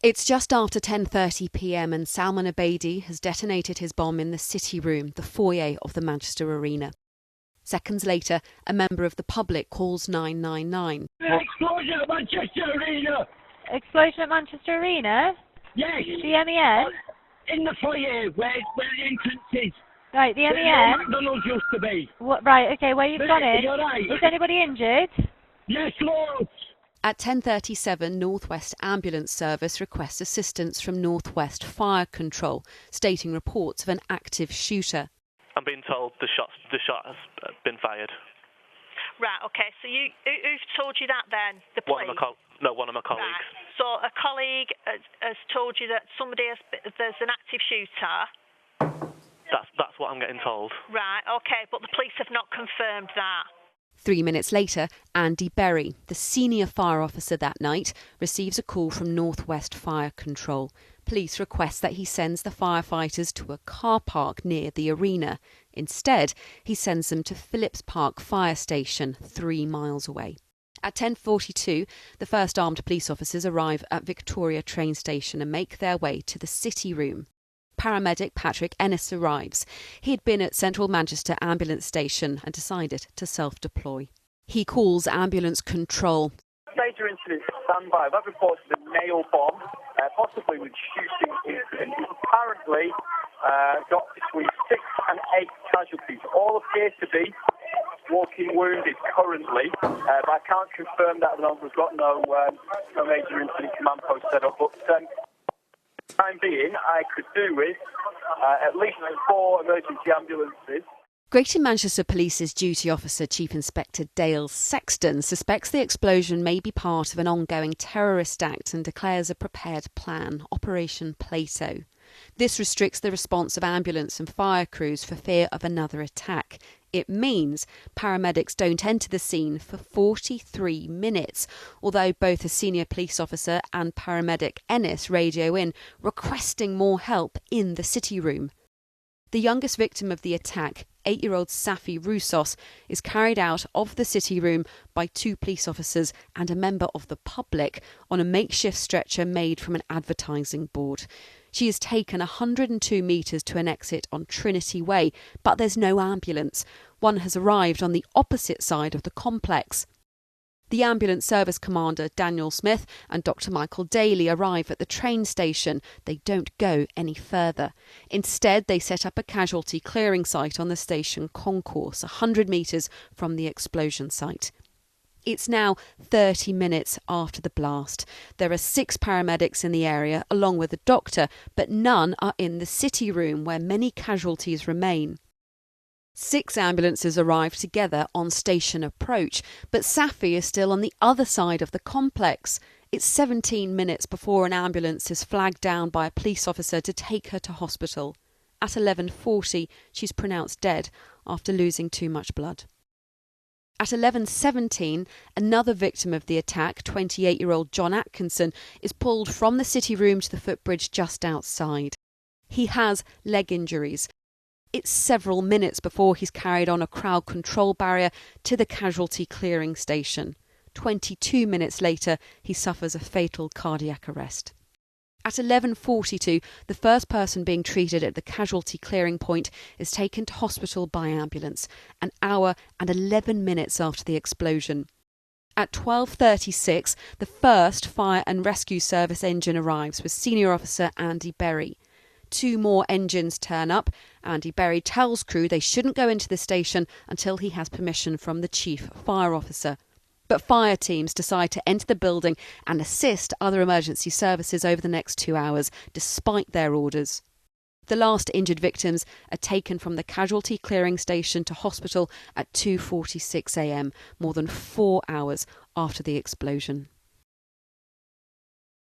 It's just after 10:30 p.m. and Salman Abedi has detonated his bomb in the city room, the foyer of the Manchester Arena. Seconds later, a member of the public calls 999. Explosion at Manchester Arena! Explosion at Manchester Arena? Yes! The MEN? In the foyer, where the entrance is. Right, the Where MEN? McDonald's used to be. What, right, okay, where you've gone in? You're right. Is anybody injured? Yes, Lord! At 10:37, North West Ambulance Service requests assistance from North West Fire Control, stating reports of an active shooter. I'm being told the shot has been fired. Right, okay, so who's told you that then? The police? One of my colleagues. Right. So a colleague has told you that there's an active shooter? That's what I'm getting told. Right, okay, but the police have not confirmed that. 3 minutes later, Andy Berry, the senior fire officer that night, receives a call from North West Fire Control. Police request that he sends the firefighters to a car park near the arena. Instead, he sends them to Phillips Park Fire Station, 3 miles away. At 10:42, the first armed police officers arrive at Victoria train station and make their way to the city room. Paramedic Patrick Ennis arrives. He had been at Central Manchester Ambulance Station and decided to self-deploy. He calls ambulance control. Major incident standby. That reports a nail bomb, possibly with shooting incident. Apparently got between 6 and 8 casualties. All appear to be walking wounded currently, but I can't confirm that at the moment. We've got no major incident command post set up. But time being, I could do with at least 4 emergency ambulances. Greater Manchester Police's duty officer, Chief Inspector Dale Sexton, suspects the explosion may be part of an ongoing terrorist act and declares a prepared plan, Operation Plato. This restricts the response of ambulance and fire crews for fear of another attack. It means paramedics don't enter the scene for 43 minutes, although both a senior police officer and paramedic Ennis radio in, requesting more help in the city room. The youngest victim of the attack, 8-year-old Saffie-Rose Rousso, is carried out of the city room by 2 police officers and a member of the public on a makeshift stretcher made from an advertising board. She is taken 102 metres to an exit on Trinity Way, but there's no ambulance. One has arrived on the opposite side of the complex. The ambulance service commander, Daniel Smith, and Dr. Michael Daly arrive at the train station. They don't go any further. Instead, they set up a casualty clearing site on the station concourse, 100 metres from the explosion site. It's now 30 minutes after the blast. There are 6 paramedics in the area, along with a doctor, but none are in the city room where many casualties remain. 6 ambulances arrive together on station approach, but Saffie is still on the other side of the complex. It's 17 minutes before an ambulance is flagged down by a police officer to take her to hospital. At 11:40, she's pronounced dead after losing too much blood. At 11:17, another victim of the attack, 28-year-old John Atkinson, is pulled from the city room to the footbridge just outside. He has leg injuries. It's several minutes before he's carried on a crowd control barrier to the casualty clearing station. 22 minutes later, he suffers a fatal cardiac arrest. At 11:42, the first person being treated at the casualty clearing point is taken to hospital by ambulance, an hour and 11 minutes after the explosion. At 12:36, the first fire and rescue service engine arrives with senior officer Andy Berry. 2 more engines turn up. Andy Berry tells crew they shouldn't go into the station until he has permission from the chief fire officer. But fire teams decide to enter the building and assist other emergency services over the next 2 hours, despite their orders. The last injured victims are taken from the casualty clearing station to hospital at 2:46 a.m, more than 4 hours after the explosion.